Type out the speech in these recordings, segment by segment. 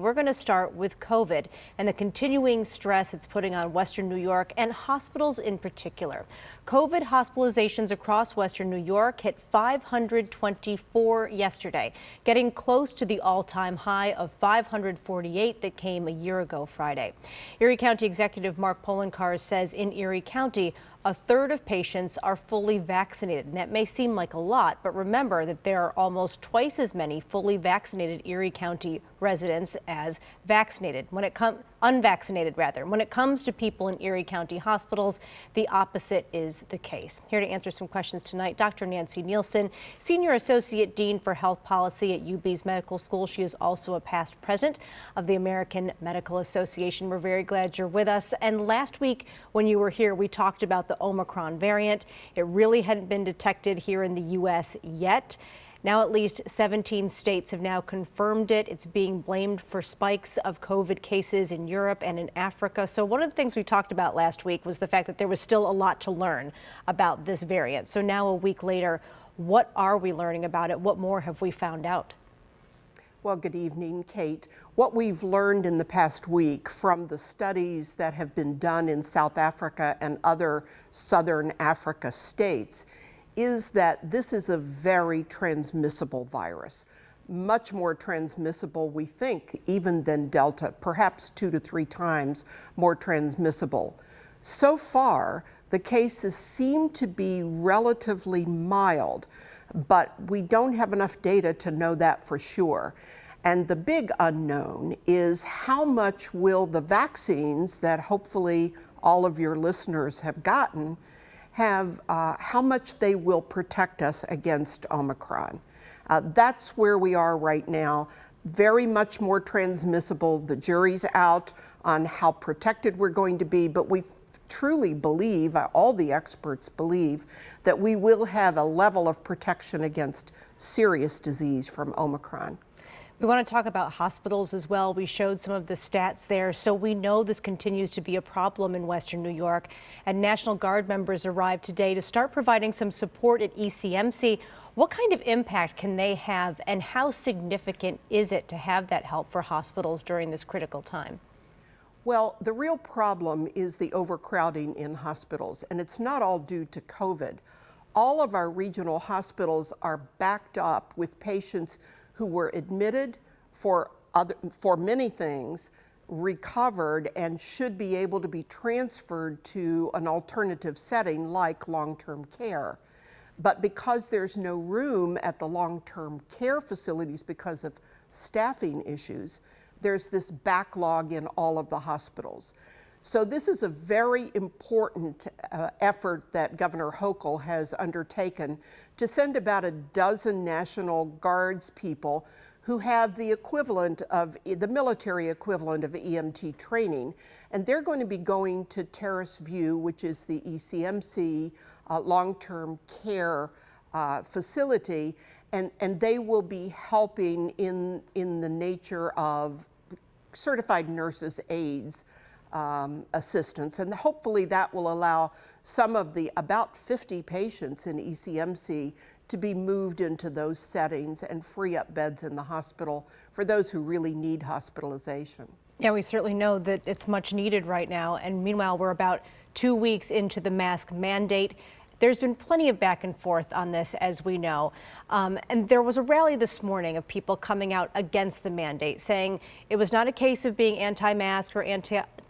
We're going to start with COVID and the continuing stress it's putting on Western New York and hospitals in particular. COVID hospitalizations across Western New York hit 524 yesterday, getting close to the all-time high of 548 that came a year ago Friday. Erie County Executive Mark Poloncarz says in Erie County, a third of patients are fully vaccinated. And that may seem like a lot, but remember that there are almost twice as many fully vaccinated Erie County residents as vaccinated. Unvaccinated rather. When it comes to people in Erie County hospitals, the opposite is the case. Here to answer some questions tonight, Dr. Nancy Nielsen, Senior Associate Dean for Health Policy at UB's Medical School. She is also a past president of the American Medical Association. We're very glad you're with us. And last week when you were here, we talked about the Omicron variant. It really hadn't been detected here in the U.S. yet. Now at least 17 states have now confirmed it. It's being blamed for spikes of COVID cases in Europe and in Africa. So one of the things we talked about last week was the fact that there was still a lot to learn about this variant. So now a week later, what are we learning about it? What more have we found out? Well, good evening, Kate. What we've learned in the past week from the studies that have been done in South Africa and other Southern Africa states is that this is a very transmissible virus, much more transmissible, we think, even than Delta, perhaps 2 to 3 times more transmissible. So far, the cases seem to be relatively mild, but we don't have enough data to know that for sure. And the big unknown is how much will the vaccines that hopefully all of your listeners have gotten have, how much they will protect us against Omicron. That's where we are right now. Very much more transmissible. The jury's out on how protected we're going to be, but we truly believe, all the experts believe, that we will have a level of protection against serious disease from Omicron. We want to talk about hospitals as well. We showed some of the stats there. So we know this continues to be a problem in Western New York. And National Guard members arrived today to start providing some support at ECMC. What kind of impact can they have, and how significant is it to have that help for hospitals during this critical time? Well, the real problem is the overcrowding in hospitals, and it's not all due to COVID. All of our regional hospitals are backed up with patients who were admitted for many things, recovered, and should be able to be transferred to an alternative setting like long-term care. But because there's no room at the long-term care facilities because of staffing issues, there's this backlog in all of the hospitals. So this is a very important effort that Governor Hochul has undertaken to send about a dozen National Guards people who have the equivalent of, the military equivalent of EMT training. And they're going to be going to Terrace View, which is the ECMC long-term care facility, and they will be helping in the nature of certified nurses, aides, assistance, and hopefully that will allow some of the about 50 patients in ECMC to be moved into those settings and free up beds in the hospital for those who really need hospitalization. Yeah, we certainly know that it's much needed right now. And meanwhile, we're about 2 weeks into the mask mandate. There's been plenty of back and forth on this, as we know. And there was a rally this morning of people coming out against the mandate, saying it was not a case of being anti-mask or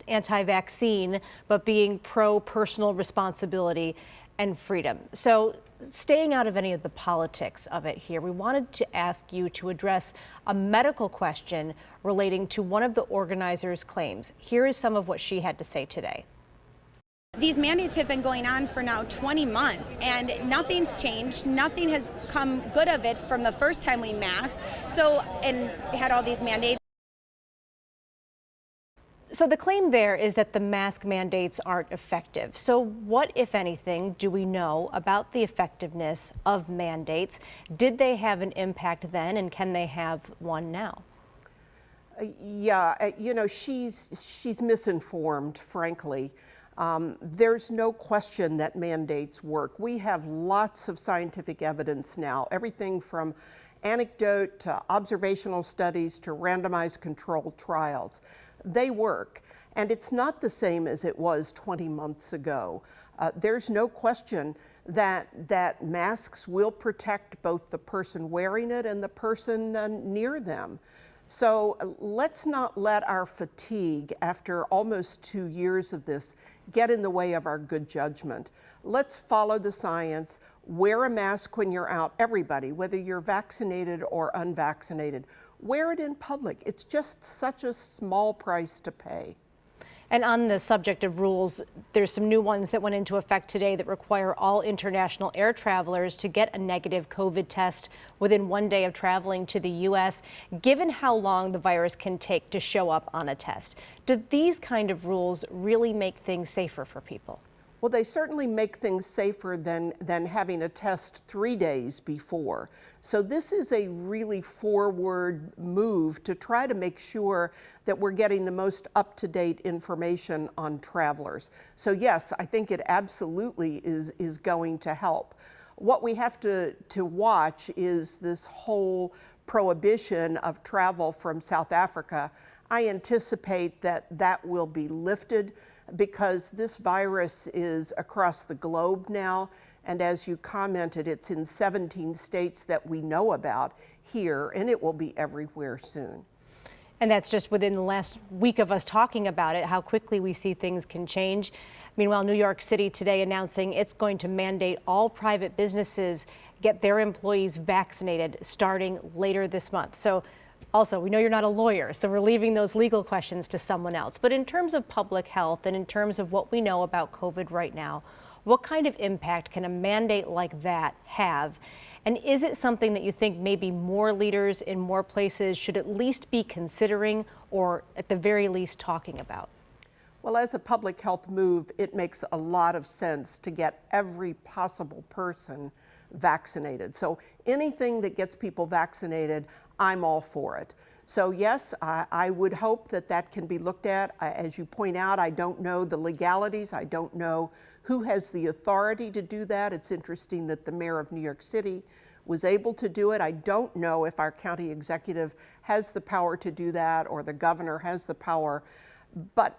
anti-vaccine, but being pro-personal responsibility and freedom. So staying out of any of the politics of it here, we wanted to ask you to address a medical question relating to one of the organizers' claims. Here is some of what she had to say today. These mandates have been going on for now 20 months and nothing's changed. Nothing has come good of it from the first time we masked. And had all these mandates. So the claim there is that the mask mandates aren't effective. So what, if anything, do we know about the effectiveness of mandates? Did they have an impact then, and can they have one now? Yeah, you know, she's misinformed, frankly. There's no question that mandates work. We have lots of scientific evidence now, everything from anecdote to observational studies to randomized controlled trials. They work. And it's not the same as it was 20 months ago. There's no question that masks will protect both the person wearing it and the person near them. So let's not let our fatigue after almost 2 years of this get in the way of our good judgment. Let's follow the science, wear a mask when you're out, everybody, whether you're vaccinated or unvaccinated. Wear it in public. It's just such a small price to pay. And on the subject of rules, there's some new ones that went into effect today that require all international air travelers to get a negative COVID test within 1 day of traveling to the U.S., given how long the virus can take to show up on a test. Do these kind of rules really make things safer for people? Well, they certainly make things safer than having a test 3 days before. So this is a really forward move to try to make sure that we're getting the most up-to-date information on travelers. So yes, I think it absolutely is going to help. What we have to watch is this whole prohibition of travel from South Africa. I anticipate that will be lifted, because this virus is across the globe now, and as you commented, it's in 17 states that we know about here, and it will be everywhere soon. And that's just within the last week of us talking about it, how quickly we see things can change. Meanwhile, New York City today announcing it's going to mandate all private businesses get their employees vaccinated starting later this month. So also, we know you're not a lawyer, so we're leaving those legal questions to someone else. But in terms of public health and in terms of what we know about COVID right now, what kind of impact can a mandate like that have? And is it something that you think maybe more leaders in more places should at least be considering, or at the very least talking about? Well, as a public health move, it makes a lot of sense to get every possible person vaccinated. So anything that gets people vaccinated, I'm all for it. So yes, I would hope that can be looked at. As you point out, I don't know the legalities. I don't know who has the authority to do that. It's interesting that the mayor of New York City was able to do it. I don't know if our county executive has the power to do that, or the governor has the power. But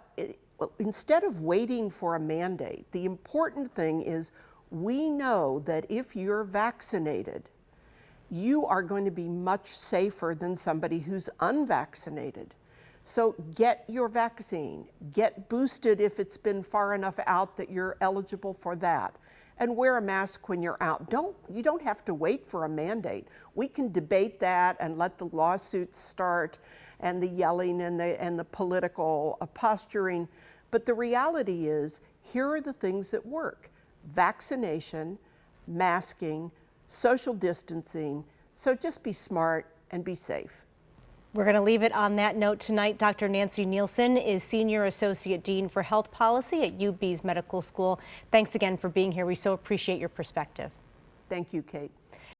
instead of waiting for a mandate, the important thing is we know that if you're vaccinated, you are going to be much safer than somebody who's unvaccinated. So get your vaccine, get boosted if it's been far enough out that you're eligible for that, and wear a mask when you're out. You don't have to wait for a mandate. We can debate that and let the lawsuits start and the yelling and the political posturing. But the reality is, here are the things that work: vaccination, masking, social distancing. So just be smart and be safe. We're going to leave it on that note tonight. Dr. Nancy Nielsen is Senior Associate Dean for Health Policy at UB's Medical School. Thanks again for being here. We so appreciate your perspective. Thank you, Kate.